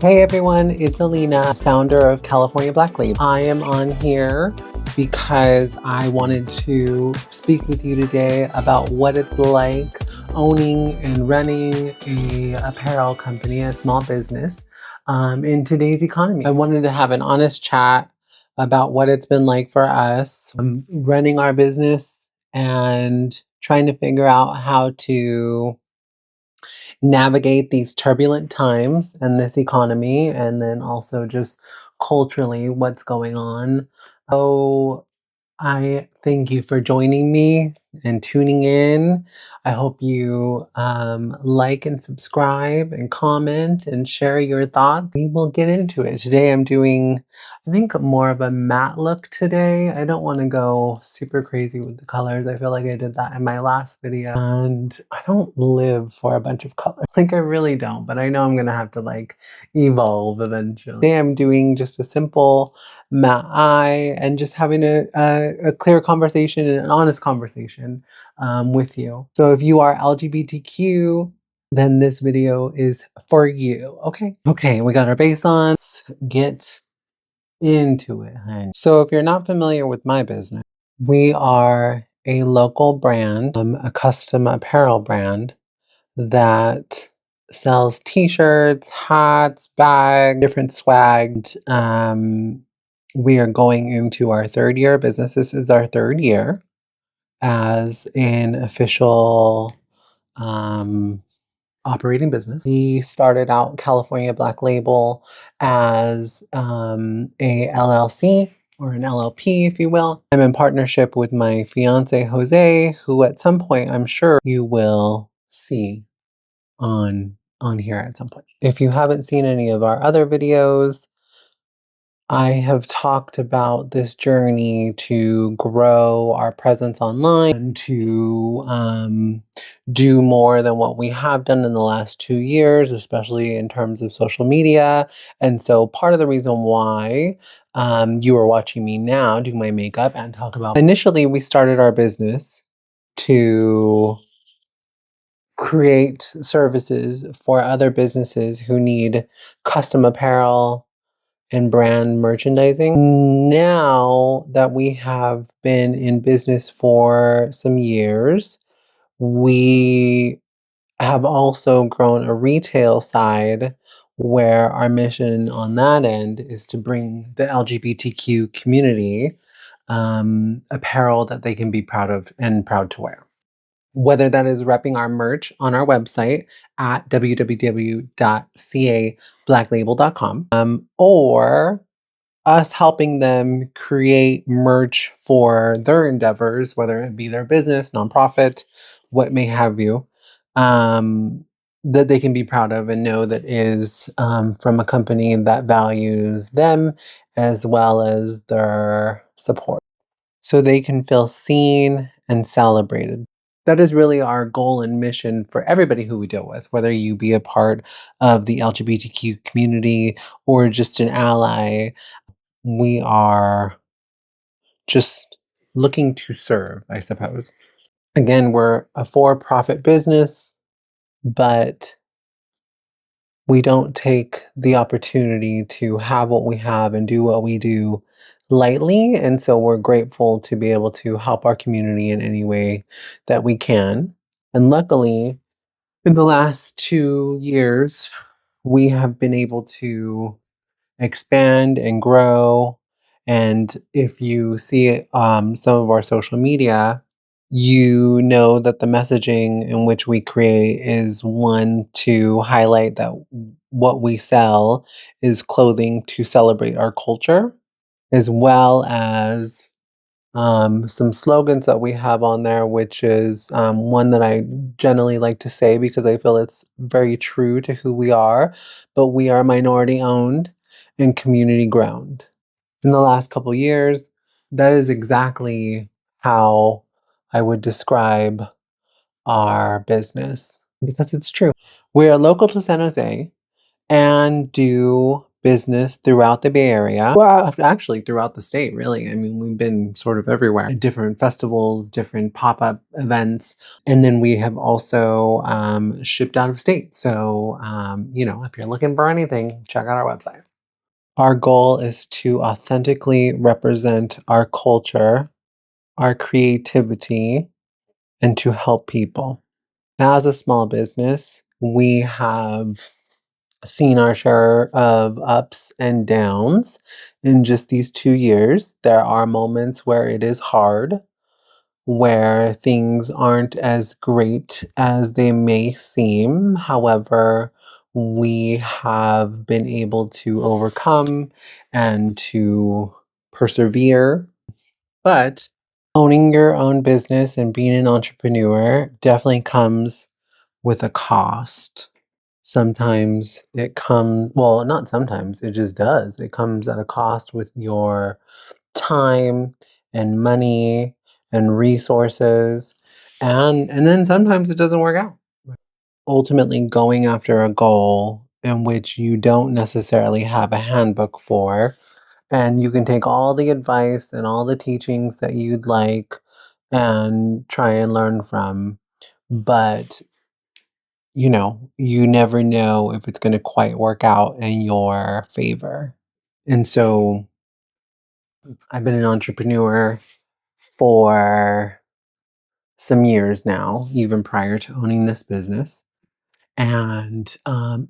Hey everyone, it's Alina, founder of California Black Label. I am on here because I wanted to speak with you today about what it's like owning and running a apparel company, a small business, in today's economy. I wanted to have an honest chat about what it's been like for us running our business and trying to figure out how to navigate these turbulent times and this economy, and then also just culturally what's going on. So I thank you for joining me and tuning in. I hope you like and subscribe and comment and share your thoughts. We will get into it. Today I'm doing, I think, more of a matte look today. I don't want to go super crazy with the colors. I feel like I did that in my last video. And I don't live for a bunch of colors. Like I really don't, but I know I'm going to have to like evolve eventually. Today I'm doing just a simple matte eye and just having a clear conversation and an honest conversation with you. So if you are LGBTQ, then this video is for you. Okay, we got our base on. Let's get into it, honey. So if you're not familiar with my business, we are a local brand, a custom apparel brand that sells t-shirts, hats, bags, different swag. We are going into our third year of business. This is our third year as an official operating business. We started out California Black Label as a LLC or an LLP, if you will. I'm in partnership with my fiance, Jose, who at some point I'm sure you will see on here at some point. If you haven't seen any of our other videos, I have talked about this journey to grow our presence online and to do more than what we have done in the last 2 years, especially in terms of social media. And so part of the reason why you are watching me now do my makeup and talk about, initially we started our business to create services for other businesses who need custom apparel and brand merchandising. Now that we have been in business for some years, we have also grown a retail side where our mission on that end is to bring the LGBTQ community apparel that they can be proud of and proud to wear. Whether that is repping our merch on our website at www.CABlackLabel.com, or us helping them create merch for their endeavors, whether it be their business, nonprofit, what may have you, that they can be proud of and know that is from a company that values them as well as their support, so they can feel seen and celebrated. That is really our goal and mission for everybody who we deal with, whether you be a part of the LGBTQ community or just an ally. We are just looking to serve, I suppose. Again, we're a for-profit business, but we don't take the opportunity to have what we have and do what we do lightly. And so we're grateful to be able to help our community in any way that we can. And luckily, in the last 2 years, we have been able to expand and grow. And if you see some of our social media, you know that the messaging in which we create is one to highlight that what we sell is clothing to celebrate our culture, as well as some slogans that we have on there, which is one that I generally like to say because I feel it's very true to who we are, but we are minority owned and community grown. In the last couple years, that is exactly how I would describe our business because it's true. We are local to San Jose and do business throughout the Bay Area. Well, actually, throughout the state, really. I mean, we've been sort of everywhere at different festivals, different pop up events. And then we have also shipped out of state. So, if you're looking for anything, check out our website. Our goal is to authentically represent our culture, our creativity, and to help people. As a small business, we have seen our share of ups and downs in just these 2 years. There are moments where it is hard, where things aren't as great as they may seem. However, we have been able to overcome and to persevere. But owning your own business and being an entrepreneur definitely comes with a cost. Sometimes it comes, well, not sometimes, it just does. It comes at a cost with your time and money and resources. And then sometimes it doesn't work out. Ultimately going after a goal in which you don't necessarily have a handbook for, and you can take all the advice and all the teachings that you'd like and try and learn from, but you never know if it's going to quite work out in your favor. And so I've been an entrepreneur for some years now, even prior to owning this business. And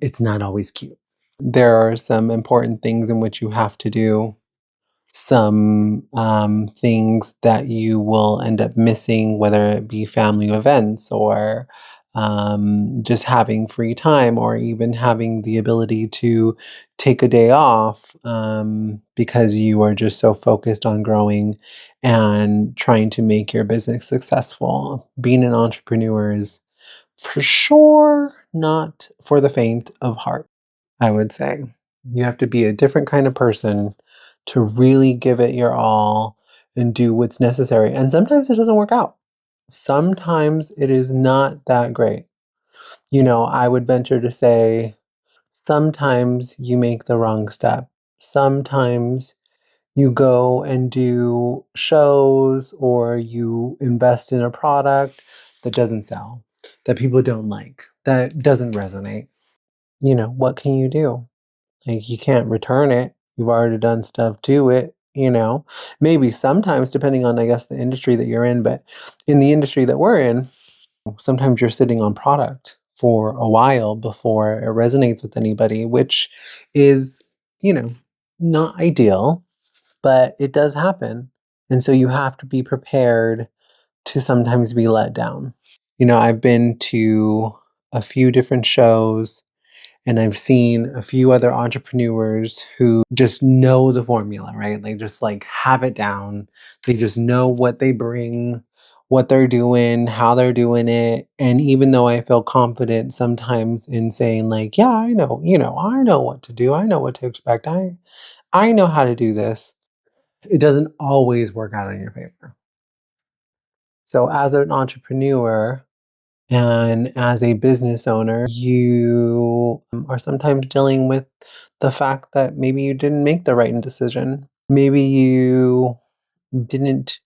it's not always cute. There are some important things in which you have to do, some things that you will end up missing, whether it be family events or just having free time, or even having the ability to take a day off because you are just so focused on growing and trying to make your business successful. Being an entrepreneur is for sure not for the faint of heart, I would say. You have to be a different kind of person to really give it your all and do what's necessary. And sometimes it doesn't work out. Sometimes it is not that great. I would venture to say sometimes you make the wrong step. Sometimes you go and do shows or you invest in a product that doesn't sell, that people don't like, that doesn't resonate. What can you do? Like, you can't return it. You've already done stuff to it. Maybe sometimes, depending on, I guess, the industry that you're in, but in the industry that we're in, sometimes you're sitting on product for a while before it resonates with anybody, which is, you know, not ideal, but it does happen. And so you have to be prepared to sometimes be let down. I've been to a few different shows and I've seen a few other entrepreneurs who just know the formula, right? They just like have it down. They just know what they bring, what they're doing, how they're doing it. And even though I feel confident sometimes in saying like, yeah, I know what to do. I know what to expect. I know how to do this. It doesn't always work out in your favor. So as an entrepreneur, and as a business owner, you are sometimes dealing with the fact that maybe you didn't make the right decision. Maybe you didn't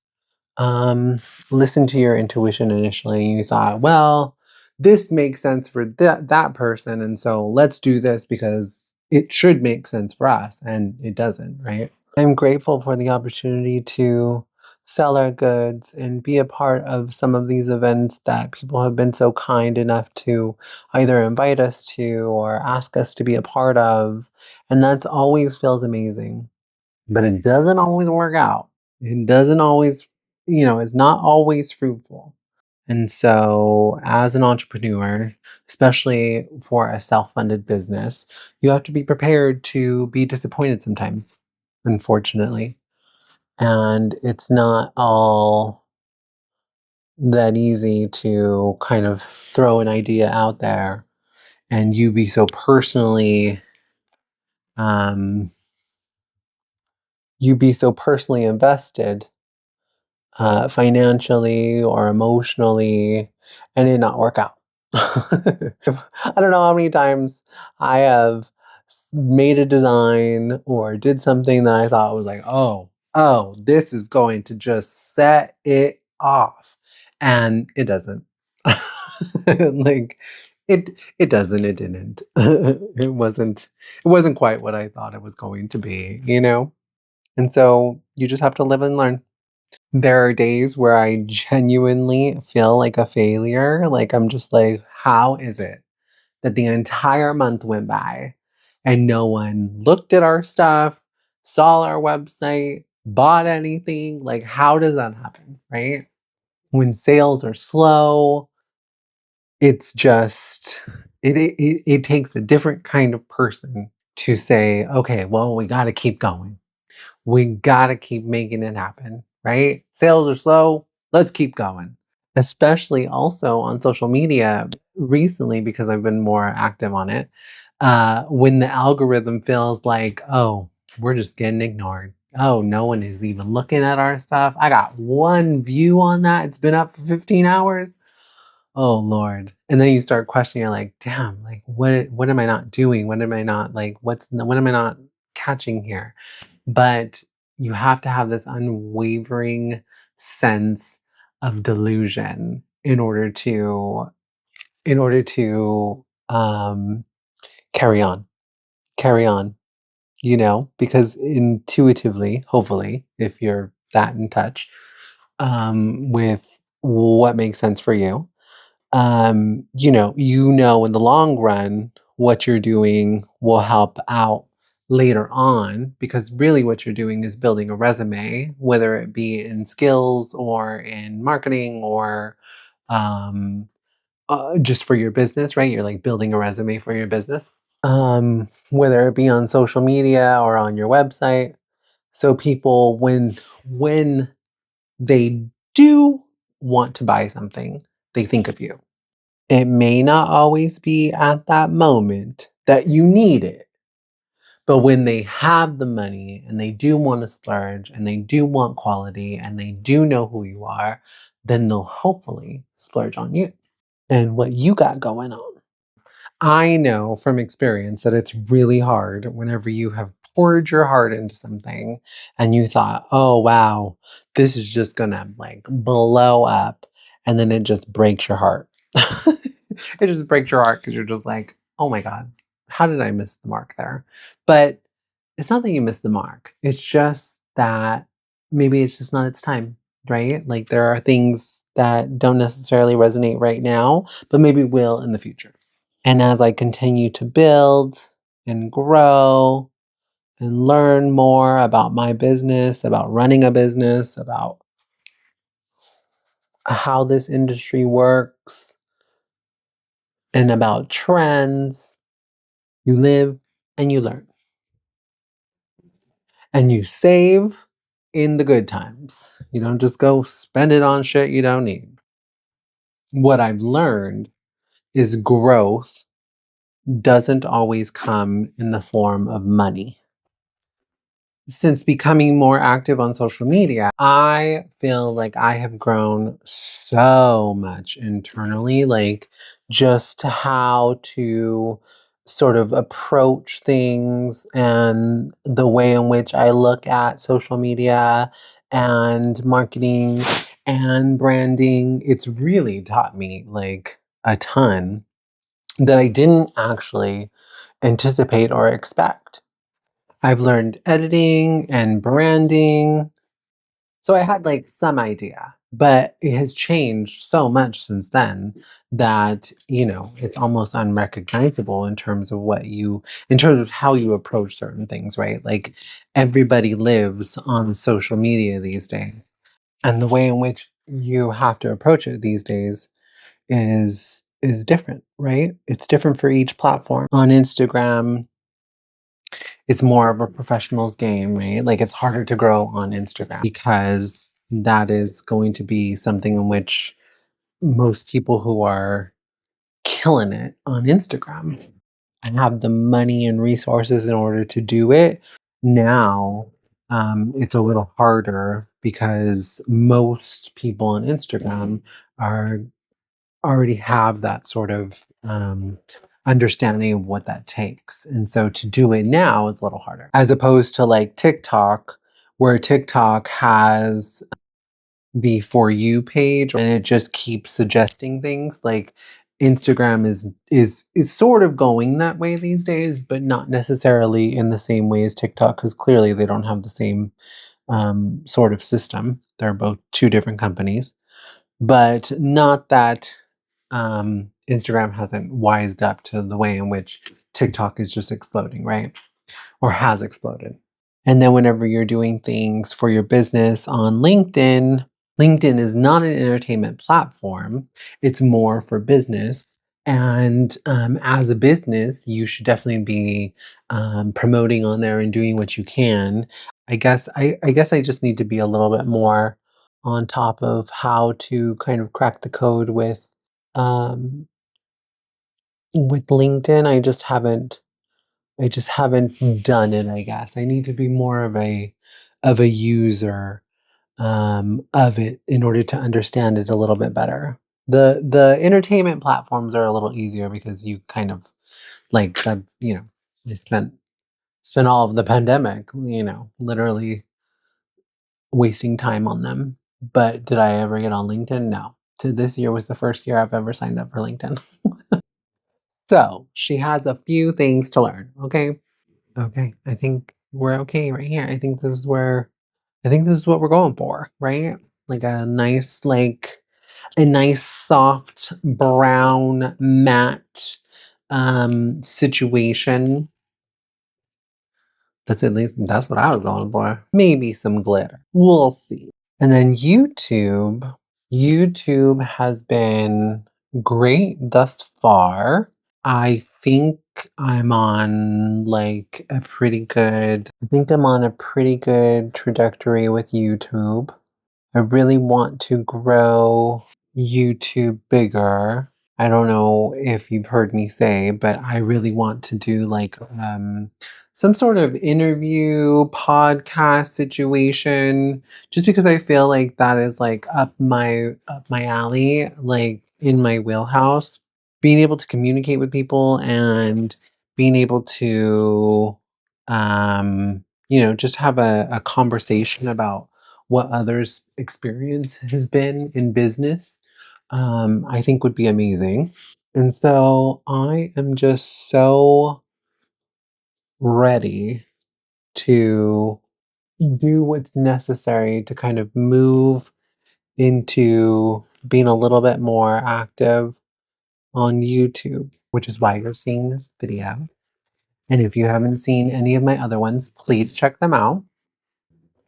listen to your intuition initially. You thought, well, this makes sense for that person. And so let's do this because it should make sense for us. And it doesn't, right? I'm grateful for the opportunity to sell our goods and be a part of some of these events that people have been so kind enough to either invite us to or ask us to be a part of. And that's always feels amazing. But it doesn't always work out. It doesn't always, it's not always fruitful. And so, as an entrepreneur, especially for a self funded business, you have to be prepared to be disappointed sometimes, unfortunately. And it's not all that easy to kind of throw an idea out there and you be so personally, um, you be so personally invested financially or emotionally, and it not work out. I don't know how many times I have made a design or did something that I thought was like, oh, this is going to just set it off. And it doesn't. Like it doesn't, it didn't. It wasn't quite what I thought it was going to be, you know? And so you just have to live and learn. There are days where I genuinely feel like a failure. Like I'm just like, how is it that the entire month went by and no one looked at our stuff, saw our website, bought anything? Like, how does that happen, right? When sales are slow, it's just it takes a different kind of person to say, okay, well, we got to keep going. We got to keep making it happen, right? Sales are slow. Let's keep going. Especially also on social media recently because I've been more active on it. When the algorithm feels like, oh, we're just getting ignored. Oh, no one is even looking at our stuff. I got one view on that. It's been up for 15 hours. Oh Lord. And then you start questioning, you're like, damn, like what am I not doing? What am I not like what am I not catching here? But you have to have this unwavering sense of delusion in order to carry on. Carry on, because intuitively, hopefully, if you're that in touch with what makes sense for you, in the long run what you're doing will help out later on because really what you're doing is building a resume, whether it be in skills or in marketing or um, just for your business, right? You're like building a resume for your business, whether it be on social media or on your website. So people, when they do want to buy something, they think of you. It may not always be at that moment that you need it, but when they have the money and they do want to splurge and they do want quality and they do know who you are, then they'll hopefully splurge on you and what you got going on. I know from experience that it's really hard whenever you have poured your heart into something and you thought, oh, wow, this is just gonna like blow up. And then it just breaks your heart. It just breaks your heart because you're just like, oh my God, how did I miss the mark there? But it's not that you missed the mark, it's just that maybe it's just not its time, right? Like there are things that don't necessarily resonate right now, but maybe will in the future. And as I continue to build and grow and learn more about my business, about running a business, about how this industry works, and about trends, you live and you learn and you save in the good times. You don't just go spend it on shit you don't need. What I've learned is growth doesn't always come in the form of money. Since becoming more active on social media, I feel like I have grown so much internally, like just how to sort of approach things and the way in which I look at social media and marketing and branding. It's really taught me like a ton that I didn't actually anticipate or expect. I've learned editing and branding. So I had like some idea, but it has changed so much since then that, it's almost unrecognizable in terms of how you approach certain things, right? Like everybody lives on social media these days. And the way in which you have to approach it these days is different, right? It's different for each platform. On Instagram, it's more of a professional's game, right? Like it's harder to grow on Instagram because that is going to be something in which most people who are killing it on Instagram and have the money and resources in order to do it. Now, it's a little harder because most people on Instagram are already have that sort of understanding of what that takes. And so to do it now is a little harder, as opposed to like TikTok, where TikTok has the For You page and it just keeps suggesting things. Like Instagram is sort of going that way these days, but not necessarily in the same way as TikTok, because clearly they don't have the same sort of system. They're both two different companies, but not that Instagram hasn't wised up to the way in which TikTok is just exploding, right? Or has exploded. And then whenever you're doing things for your business on LinkedIn, LinkedIn is not an entertainment platform, it's more for business. And as a business, you should definitely be promoting on there and doing what you can. I guess I just need to be a little bit more on top of how to kind of crack the code um, with LinkedIn. I just haven't done it, I guess. I need to be more of a user of it in order to understand it a little bit better. The entertainment platforms are a little easier because you kind of like that, I spent all of the pandemic, literally wasting time on them. But did I ever get on LinkedIn? No. To this year was the first year I've ever signed up for LinkedIn. So she has a few things to learn. Okay. Okay, I think we're okay right here. I think this is what we're going for, right? Like a nice soft brown matte situation. That's what I was going for. Maybe some glitter. We'll see. And then YouTube. YouTube has been great thus far. I think I think I'm on a pretty good trajectory with YouTube. I really want to grow YouTube bigger. I don't know if you've heard me say, but I really want to do like some sort of interview podcast situation, just because I feel like that is like up my alley, like in my wheelhouse. Being able to communicate with people and being able to just have a conversation about what others' experience has been in business, I think would be amazing. And so I am just so ready to do what's necessary to kind of move into being a little bit more active on YouTube, which is why you're seeing this video. And if you haven't seen any of my other ones, please check them out.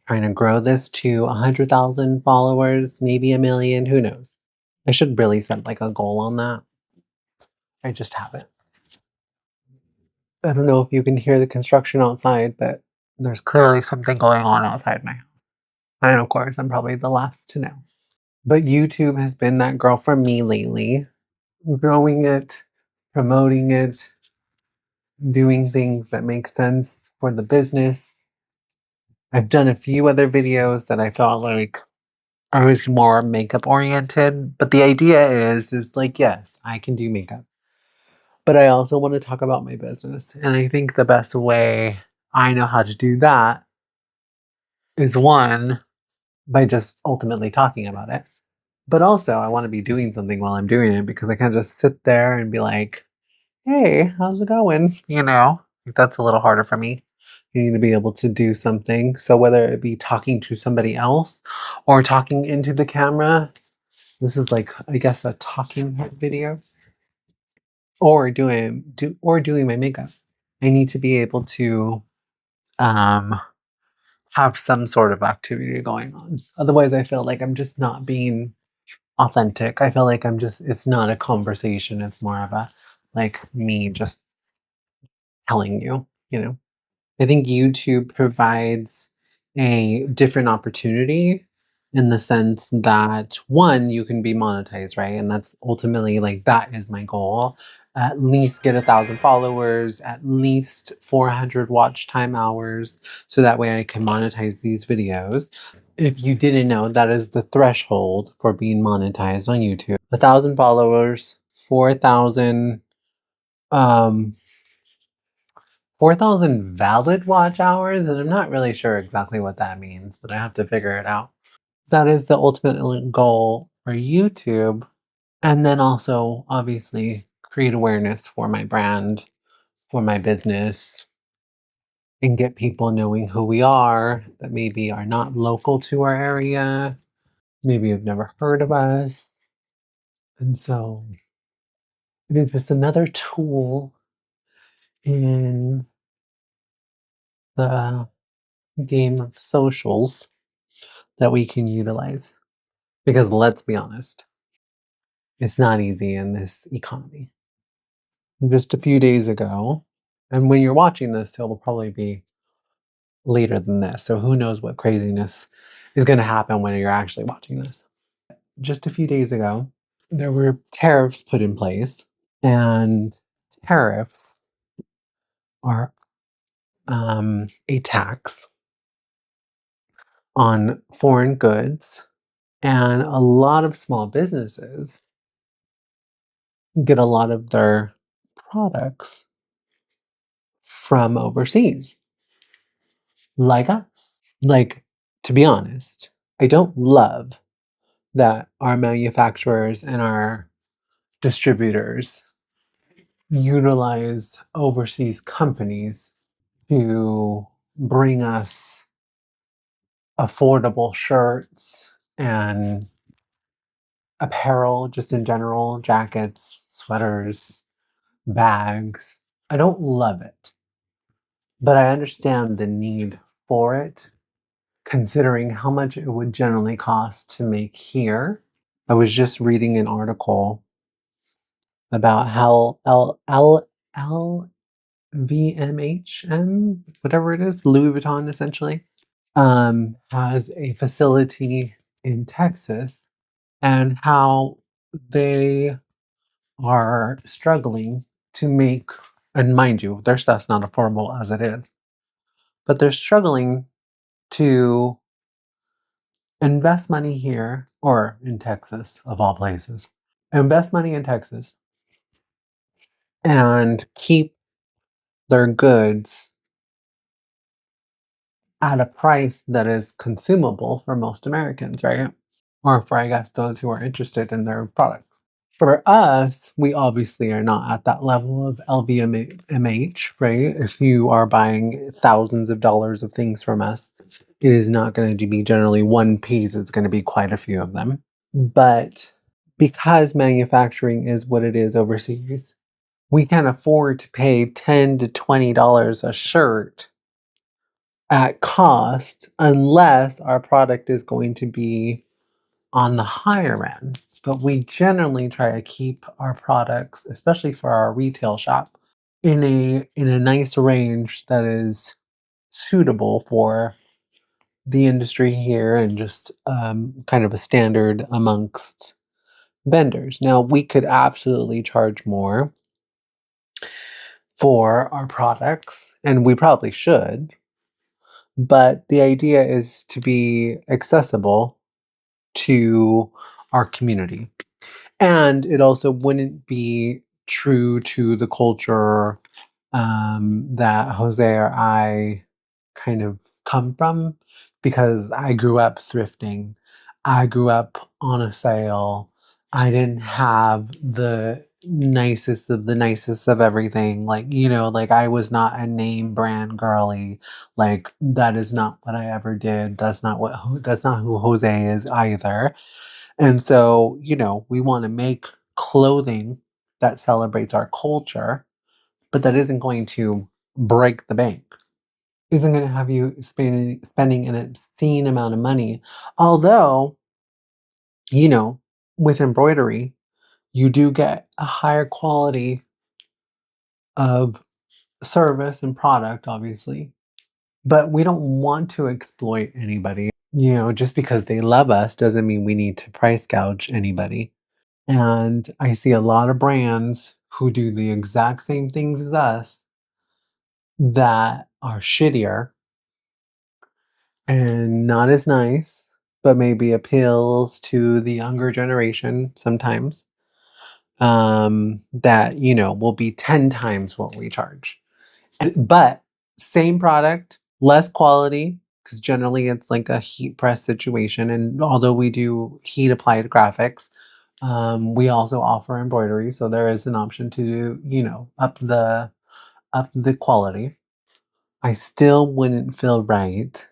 Trying to grow this to 100,000 followers, maybe a million, who knows? I should really set like a goal on that. I just haven't. I don't know if you can hear the construction outside, but there's clearly something going on outside my house. And of course, I'm probably the last to know. But YouTube has been that girl for me lately, growing it, promoting it, doing things that make sense for the business. I've done a few other videos that I felt like I was more makeup oriented, but the idea is like, yes, I can do makeup, but I also want to talk about my business. And I think the best way I know how to do that is one, by just ultimately talking about it. But also, I want to be doing something while I'm doing it, because I can't just sit there and be like, hey, how's it going? Like, that's a little harder for me. You need to be able to do something. So, whether it be talking to somebody else or talking into the camera, this is like, I guess, a talking head video, or doing my makeup. I need to be able to um have some sort of activity going on. Otherwise, I feel like I'm just not being authentic. I feel like it's not a conversation. It's more of a like me just telling you. I think YouTube provides a different opportunity in the sense that one, you can be monetized, right? And that's ultimately like that is my goal. At least get 1,000 followers, at least 400 watch time hours, so that way I can monetize these videos. If you didn't know, that is the threshold for being monetized on YouTube. 1,000 followers, 4,000 Um, 4,000 valid watch hours, and I'm not really sure exactly what that means, but I have to figure it out. That is the ultimate goal for YouTube. And then also, obviously, create awareness for my brand, for my business, and get people knowing who we are that maybe are not local to our area, maybe have never heard of us. And so it is just another tool in the game of socials that we can utilize. Because let's be honest, it's not easy in this economy. Just a few days ago, and when you're watching this, it will probably be later than this. So who knows what craziness is going to happen when you're actually watching this. Just a few days ago, there were tariffs put in place, and tariffs are a tax on foreign goods, and a lot of small businesses get a lot of their products from overseas, like us. Like, to be honest, I don't love that our manufacturers and our distributors utilize overseas companies to bring us affordable shirts and apparel, just in general, jackets, sweaters, bags. I don't love it, but I understand the need for it, considering how much it would generally cost to make here. I was just reading an article about how LVMHM, whatever it is, Louis Vuitton essentially, has a facility in Texas, and how they are struggling to make, and mind you, their stuff's not affordable as it is, but they're struggling to invest money here or in Texas, of all places. Invest money in Texas and keep their goods at a price that is consumable for most Americans, right? Or for, I guess, those who are interested in their products. For us, we obviously are not at that level of LVMH, right? If you are buying thousands of dollars of things from us, it is not going to be generally one piece, it's going to be quite a few of them. But because manufacturing is what it is overseas, we can afford to pay $10 to $20 a shirt at cost unless our product is going to be on the higher end. But we generally try to keep our products, especially for our retail shop, in a nice range that is suitable for the industry here and just kind of a standard amongst vendors. Now, we could absolutely charge more for our products, and we probably should, but the idea is to be accessible to our community. And it also wouldn't be true to the culture that Jose or I kind of come from, because I grew up thrifting. I grew up on a sale. I didn't have the nicest of everything. Like, like I was not a name brand girly. Like, that is not what I ever did. That's not who Jose is either. And so, we want to make clothing that celebrates our culture, but that isn't going to break the bank, isn't going to have you spending an obscene amount of money. Although, you know, with embroidery, you do get a higher quality of service and product, obviously. But we don't want to exploit anybody. Just because they love us doesn't mean we need to price gouge anybody. And I see a lot of brands who do the exact same things as us that are shittier and not as nice, but maybe appeals to the younger generation sometimes. that, will be 10 times what we charge. But same product, less quality, because generally it's like a heat press situation. And although we do heat applied graphics, we also offer embroidery. So there is an option to, up the quality. I still wouldn't feel right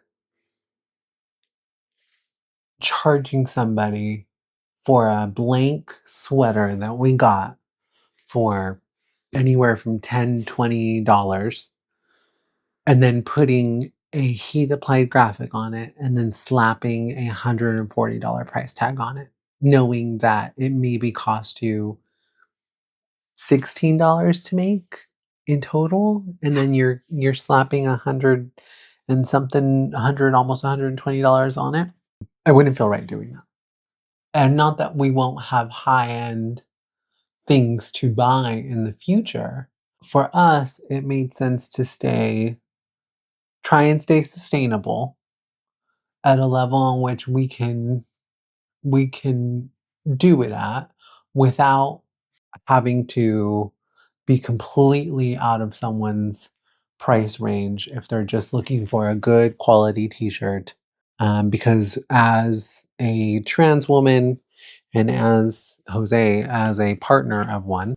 charging somebody for a blank sweater that we got for anywhere from $10, $20, and then putting a heat applied graphic on it and then slapping a $140 price tag on it, knowing that it maybe cost you $16 to make in total, and then you're slapping 100 almost $120 on it. I wouldn't feel right doing that. And not that we won't have high end things to buy in the future. For us, it made sense to try and stay sustainable at a level in which we can do it at without having to be completely out of someone's price range if they're just looking for a good quality t-shirt. Because as a trans woman and as Jose, as a partner of one,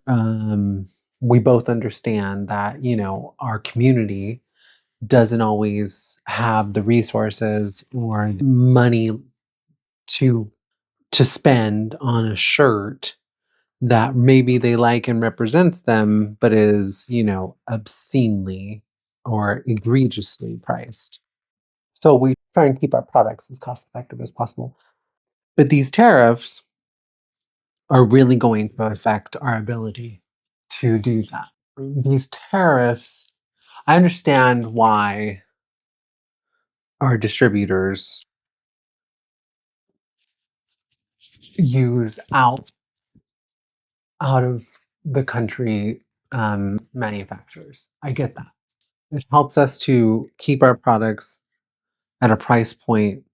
we both understand that, our community doesn't always have the resources or money to spend on a shirt that maybe they like and represents them, but is, obscenely or egregiously priced. So we try and keep our products as cost effective as possible. But these tariffs are really going to affect our ability to do that. These tariffs, I understand why our distributors use out of the country manufacturers. I get that. It helps us to keep our products at a price point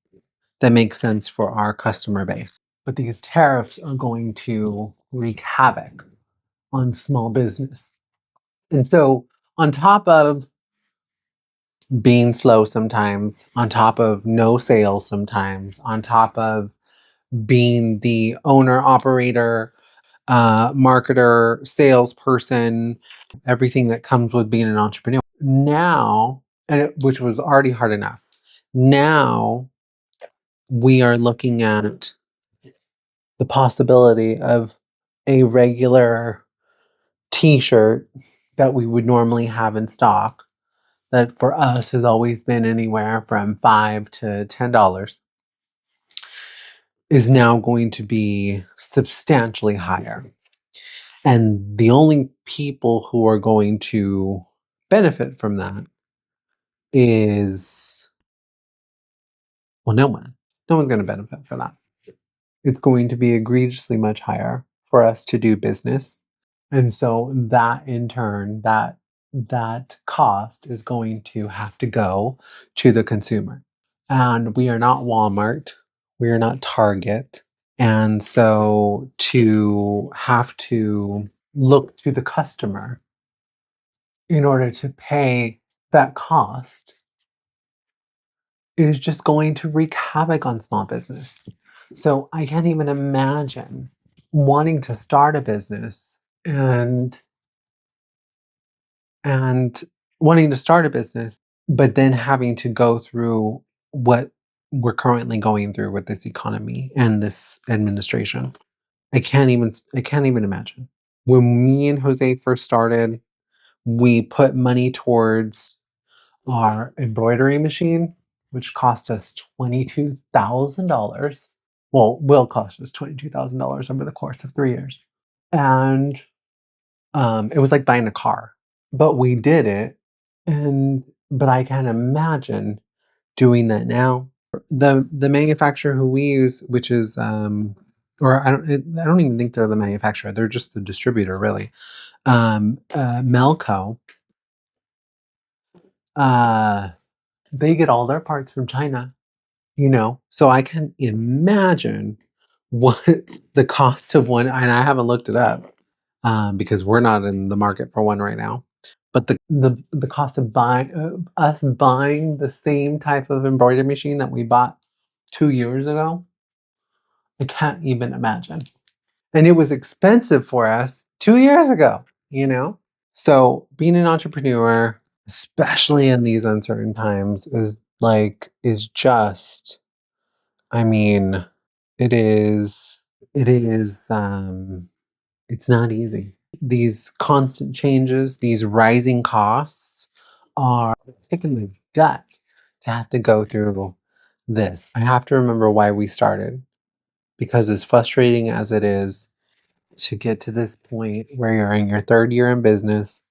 that makes sense for our customer base. But these tariffs are going to wreak havoc on small business. And so, on top of being slow sometimes, on top of no sales sometimes, on top of being the owner, operator, marketer, salesperson, everything that comes with being an entrepreneur. Now, which was already hard enough, now we are looking at the possibility of a regular t-shirt that we would normally have in stock that for us has always been anywhere from $5 to $10 is now going to be substantially higher. And the only people who are going to benefit from that is, well, no one. No one's going to benefit from that. It's going to be egregiously much higher for us to do business. And so that in turn, that cost is going to have to go to the consumer. And we are not Walmart. We are not Target. And so to have to look to the customer in order to pay that cost is just going to wreak havoc on small business. So I can't even imagine wanting to start a business and wanting to start a business, but then having to go through what we're currently going through with this economy and this administration. I can't even imagine. When me and Jose first started, we put money towards our embroidery machine, which cost us $22,000. Well, will cost us $22,000 over the course of 3 years. And it was like buying a car. But we did it, but I can't imagine doing that now. The manufacturer who we use, which is or I don't even think they're the manufacturer. They're just the distributor, really. Melco, uh, they get all their parts from China, So I can imagine what the cost of one, and I haven't looked it up, because we're not in the market for one right now. But the cost of buying us buying the same type of embroidery machine that we bought 2 years ago, I can't even imagine. And it was expensive for us 2 years ago, you know? So being an entrepreneur, especially in these uncertain times, is just, I mean, it is, it is, it's not easy. These constant changes, these rising costs are kicking the gut to have to go through this. I have to remember why we started because as frustrating as it is to get to this point where you're in your third year in business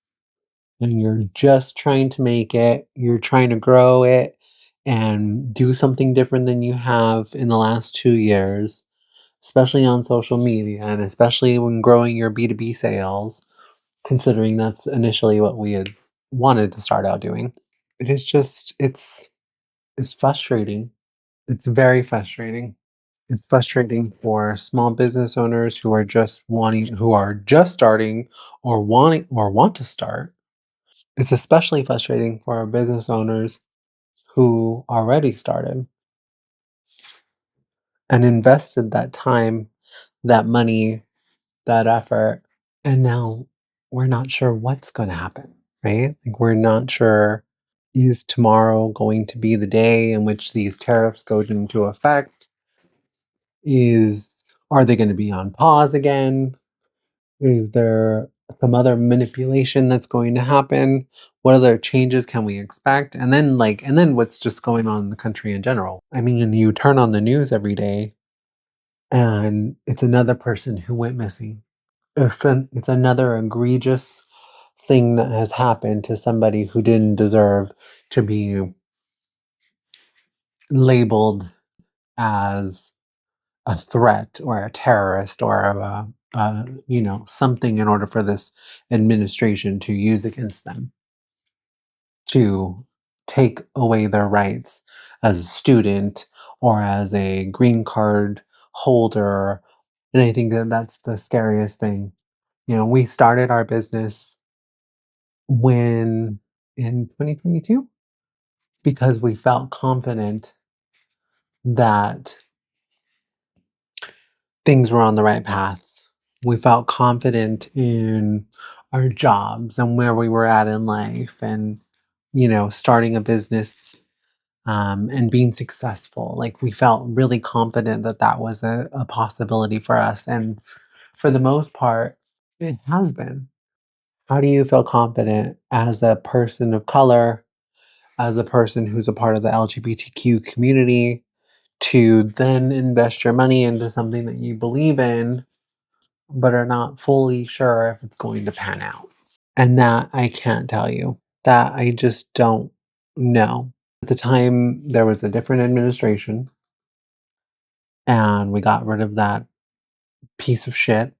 and you're just trying to make it, you're trying to grow it and do something different than you have in the last 2 years, especially on social media and especially when growing your B2B sales, considering that's initially what we had wanted to start out doing. It is just, it's frustrating. It's very frustrating. It's frustrating for small business owners who are just starting or want to start. It's especially frustrating for business owners who already started and invested that time, that money, that effort, and now we're not sure what's going to happen, right? Like we're not sure, is tomorrow going to be the day in which these tariffs go into effect? Is Are they going to be on pause again? Is there some other manipulation that's going to happen? What other changes can we expect? And then what's just going on in the country in general? I mean, you turn on the news every day and it's another person who went missing. It's another egregious thing that has happened to somebody who didn't deserve to be labeled as a threat or a terrorist or something in order for this administration to use against them to take away their rights as a student or as a green card holder. And I think that that's the scariest thing. We started our business when in 2022 because we felt confident that things were on the right path. We felt confident in our jobs and where we were at in life and, starting a business and being successful. Like we felt really confident that that was a possibility for us. And for the most part, it has been. How do you feel confident as a person of color, as a person who's a part of the LGBTQ community, to then invest your money into something that you believe in but are not fully sure if it's going to pan out. And that I can't tell you. That I just don't know. At the time, there was a different administration, and we got rid of that piece of shit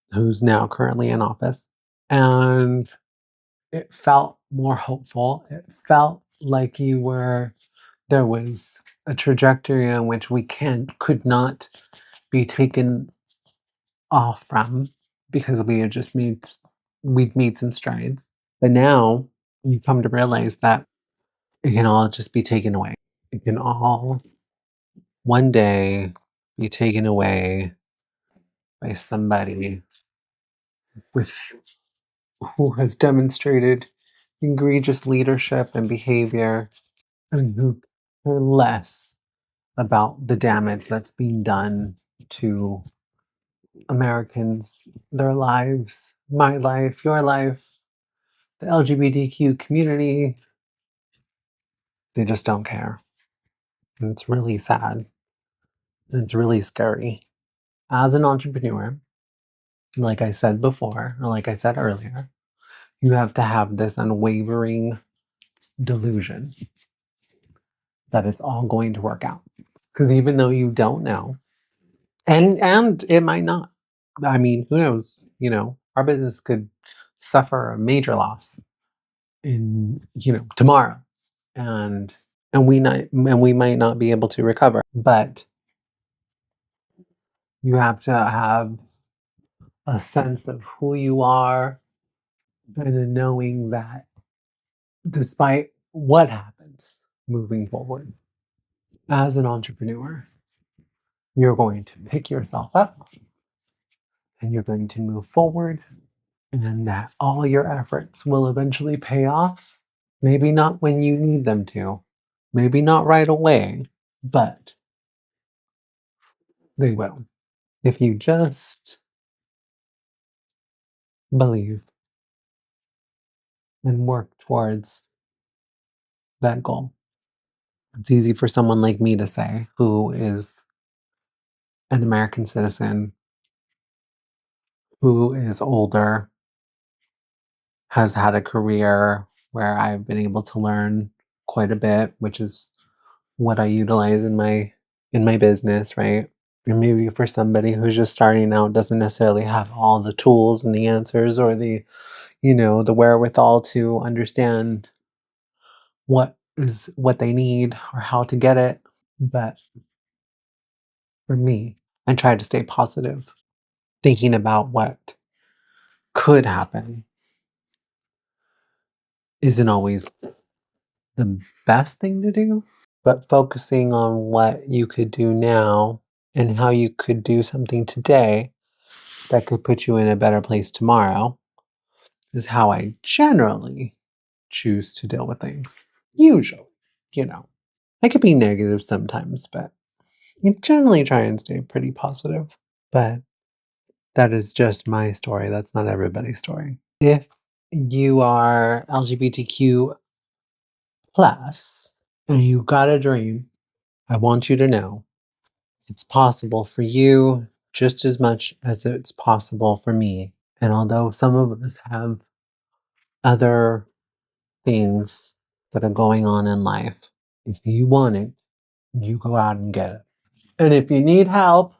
who's now currently in office. And it felt more hopeful. It felt like there was a trajectory in which could not be taken off from because we'd made some strides. But now you come to realize that it can all just be taken away. It can all one day be taken away by somebody with who has demonstrated egregious leadership and behavior and who care less about the damage that's being done to Americans, their lives, my life, your life, the LGBTQ community. They just don't care. And it's really sad. And it's really scary. As an entrepreneur, like I said before, or like I said earlier, you have to have this unwavering delusion that it's all going to work out. Because even though you don't know, and it might not. I mean, who knows? Our business could suffer a major loss in tomorrow, and we might not be able to recover. But you have to have a sense of who you are, and a knowing that despite what happens moving forward as an entrepreneur, you're going to pick yourself up and you're going to move forward, and that all your efforts will eventually pay off. Maybe not when you need them to, maybe not right away, but they will. If you just believe and work towards that goal. It's easy for someone like me to say, who is an American citizen, who is older, has had a career where I've been able to learn quite a bit, which is what I utilize in my business, right? And maybe for somebody who's just starting out doesn't necessarily have all the tools and the answers or the, the wherewithal to understand what they need or how to get it. But for me, I try to stay positive, thinking about what could happen isn't always the best thing to do, but focusing on what you could do now and how you could do something today that could put you in a better place tomorrow is how I generally choose to deal with things. Usually, you know, I could be negative sometimes, but I generally try and stay pretty positive. But that is just my story. That's not everybody's story. If you are LGBTQ plus and you got a dream, I want you to know it's possible for you just as much as it's possible for me. And although some of us have other things that are going on in life, if you want it, you go out and get it. And if you need help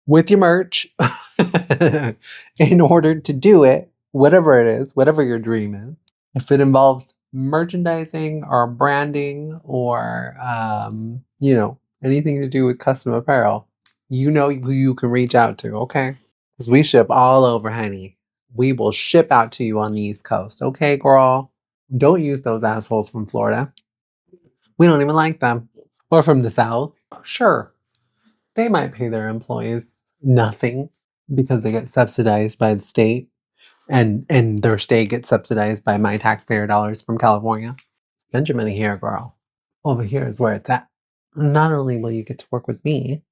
with your merch in order to do it, whatever it is, whatever your dream is, if it involves merchandising or branding or, anything to do with custom apparel, you know who you can reach out to, okay? Because we ship all over, honey. We will ship out to you on the East Coast, okay, girl? Don't use those assholes from Florida. We don't even like them. Or from the South. Sure, they might pay their employees nothing because they get subsidized by the state, and their state gets subsidized by my taxpayer dollars from California. Spend your money here, girl. Over here is where it's at. Not only will you get to work with me,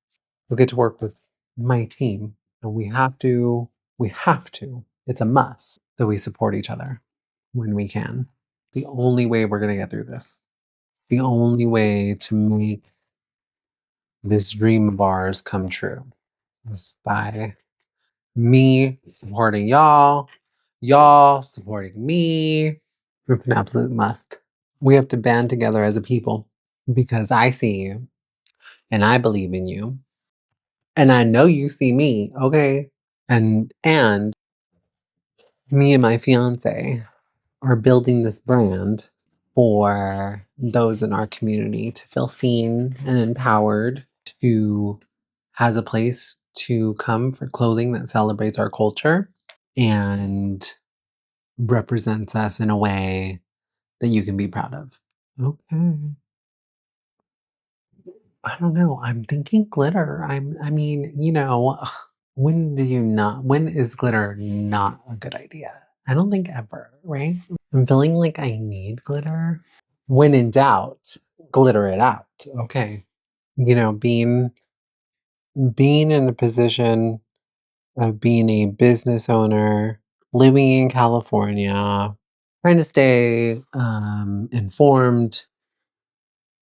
you'll get to work with my team. And we have to, it's a must that we support each other when we can. The only way we're going to get through this. It's the only way to make this dream of ours come true is by me supporting y'all, y'all supporting me. It's an absolute must. We have to band together as a people because I see you and I believe in you and I know you see me, okay? And me and my fiance are building this brand for those in our community to feel seen and empowered, who has a place to come for clothing that celebrates our culture and represents us in a way that you can be proud of. Okay. I don't know. I'm thinking glitter. I mean, when is glitter not a good idea? I don't think ever, right? I'm feeling like I need glitter. When in doubt, glitter it out. Okay. You know, being in a position of being a business owner, living in California, trying to stay informed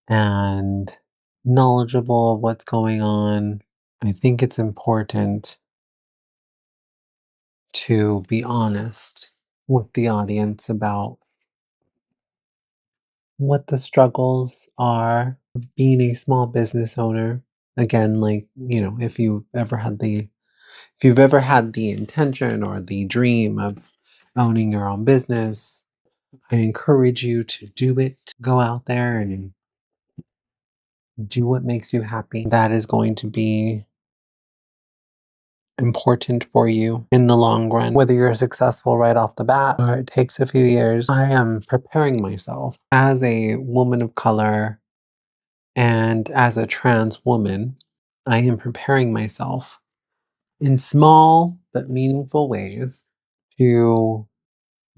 and knowledgeable of what's going on. I think it's important to be honest with the audience about what the struggles are of being a small business owner. Again, like, if you've ever had the intention or the dream of owning your own business, I encourage you to do it. Go out there and do what makes you happy. That is going to be important for you in the long run. Whether you're successful right off the bat or it takes a few years, I am preparing myself as a woman of color and as a trans woman. I am preparing myself in small but meaningful ways to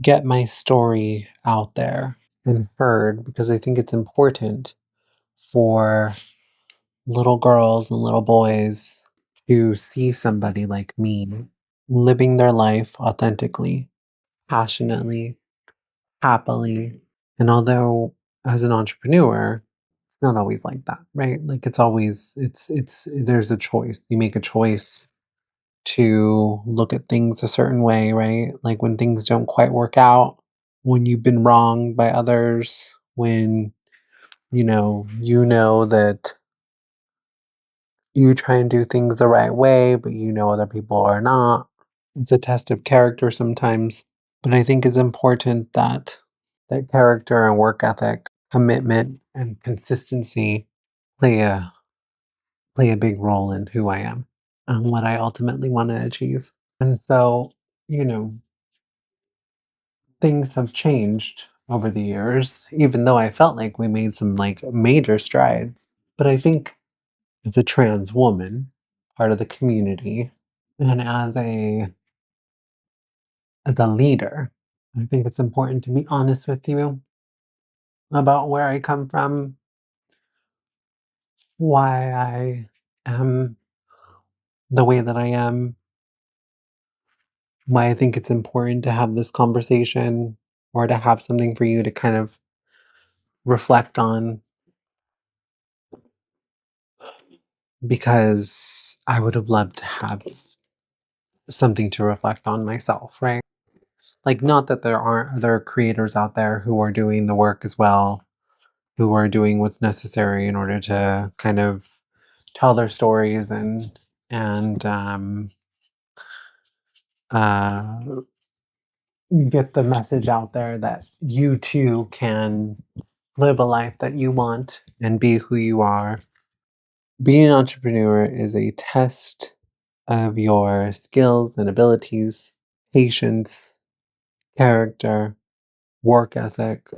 get my story out there and heard because I think it's important for little girls and little boys to see somebody like me living their life authentically, passionately, happily. And although as an entrepreneur, it's not always like that, right? Like it's there's a choice. You make a choice to look at things a certain way, right? Like when things don't quite work out, when you've been wronged by others, when you know that you try and do things the right way, but you know other people are not. It's a test of character sometimes. But I think it's important that that character and work ethic, commitment and consistency play a play a big role in who I am and what I ultimately want to achieve. And so, you know, things have changed over the years, even though I felt like we made some like major strides. But I think as a trans woman, part of the community, and as a leader, I think it's important to be honest with you about where I come from, why I am the way that I am, why I think it's important to have this conversation or to have something for you to kind of reflect on because I would have loved to have something to reflect on myself, right? Like, not that there aren't other creators out there who are doing the work as well, who are doing what's necessary in order to kind of tell their stories and uh, get the message out there that you too can live a life that you want and be who you are. Being an entrepreneur is a test of your skills and abilities, patience, character, work ethic.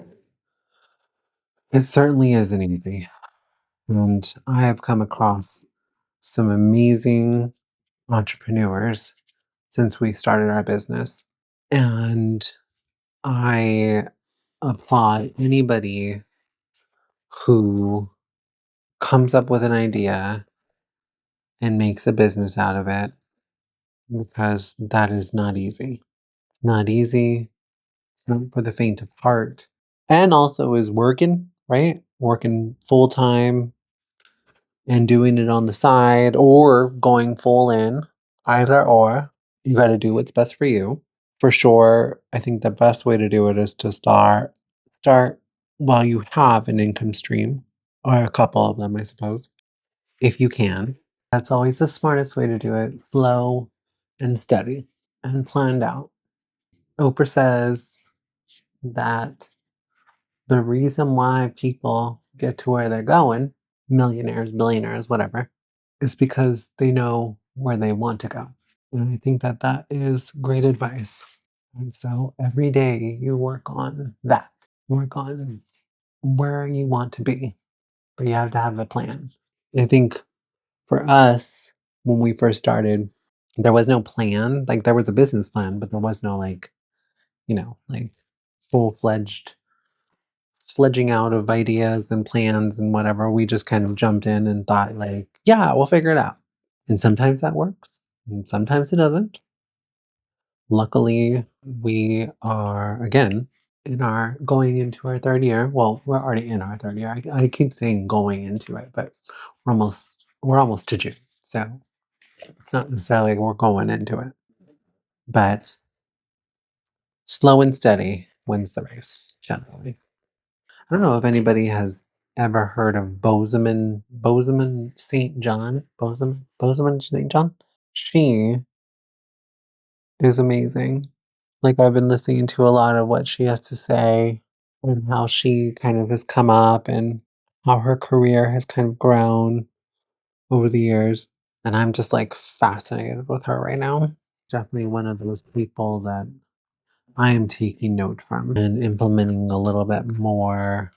It certainly isn't easy. And I have come across some amazing entrepreneurs since we started our business. And I applaud anybody who comes up with an idea and makes a business out of it because that is not easy. Not easy. It's not for the faint of heart. And also is working, right? Working full time and doing it on the side or going full in, either or. You got to do what's best for you. For sure, I think the best way to do it is to start while you have an income stream or a couple of them, I suppose, if you can. That's always the smartest way to do it. Slow and steady and planned out. Oprah says that the reason why people get to where they're going, millionaires, billionaires, whatever, is because they know where they want to go. And I think that that is great advice. And so every day you work on that, work on where you want to be, but you have to have a plan. I think for us, when we first started, there was no plan. Like there was a business plan, but there was no like full fledged sledging out of ideas and plans and whatever. We just kind of jumped in and thought like, yeah, we'll figure it out. And sometimes that works, and sometimes it doesn't. Luckily, we are again in our going into our third year. Well, we're already in our third year. I keep saying going into it, but we're almost to June, so it's not necessarily like we're going into it. But slow and steady wins the race generally. I don't know if anybody has ever heard of Bozeman St. John. Bozeman St. John. She is amazing. Like, I've been listening to a lot of what she has to say and how she kind of has come up and how her career has kind of grown over the years. And I'm just like fascinated with her right now. Definitely one of those people that I am taking note from and implementing a little bit more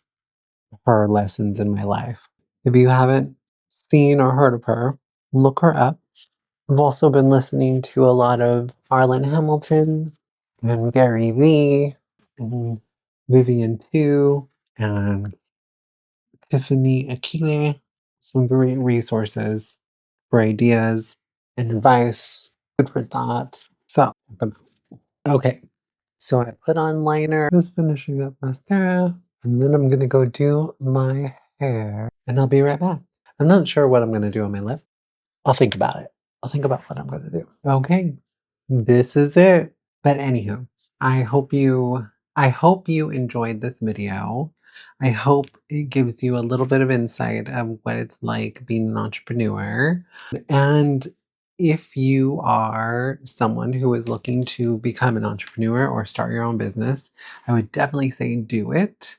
of her lessons in my life. If you haven't seen or heard of her, look her up. I've also been listening to a lot of Arlan Hamilton and Gary Vee and Vivian too and Tiffany Akile. Some great resources for ideas and advice, food for thought. So, okay. So I put on liner, just finishing up mascara, and then I'm gonna go do my hair, and I'll be right back. I'm not sure what I'm gonna do on my lip. I'll think about it. I'll think about what I'm gonna do. Okay, this is it. But anywho, I hope you I hope you enjoyed this video. I hope it gives you a little bit of insight of what it's like being an entrepreneur. And if you are someone who is looking to become an entrepreneur or start your own business, I would definitely say do it.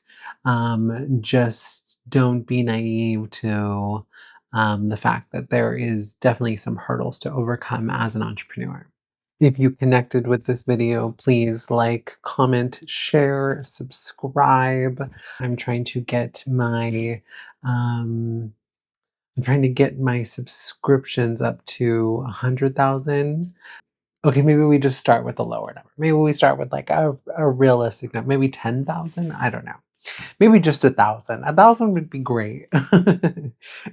Just don't be naive to the fact that there is definitely some hurdles to overcome as an entrepreneur. If you connected with this video, please like, comment, share, subscribe. I'm trying to get my um, I'm trying to get my subscriptions up to 100,000. Okay, maybe we just start with a lower number. Maybe we start with like a realistic number, maybe 10,000. I don't know. Maybe just 1,000. 1,000 would be great.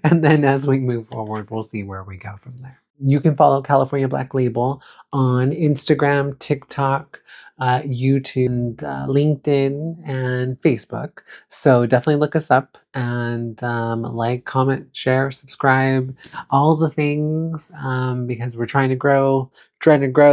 And then as we move forward, we'll see where we go from there. You can follow California Black Label on Instagram, TikTok, YouTube, and, LinkedIn, and Facebook. So definitely look us up and like, comment, share, subscribe, all the things because we're trying to grow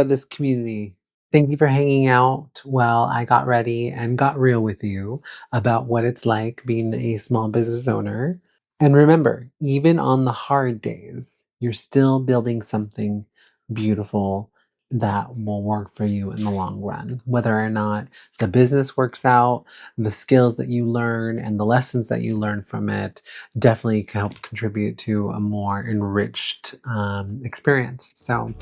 this community. Thank you for hanging out while I got ready and got real with you about what it's like being a small business owner. And remember, even on the hard days, you're still building something beautiful that will work for you in the long run. Whether or not the business works out, the skills that you learn and the lessons that you learn from it definitely can help contribute to a more enriched experience. So,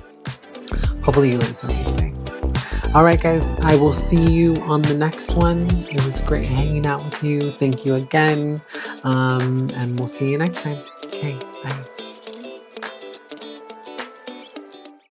hopefully, you learned something today. All right, guys, I will see you on the next one. It was great hanging out with you. Thank you again. And we'll see you next time. Okay, bye.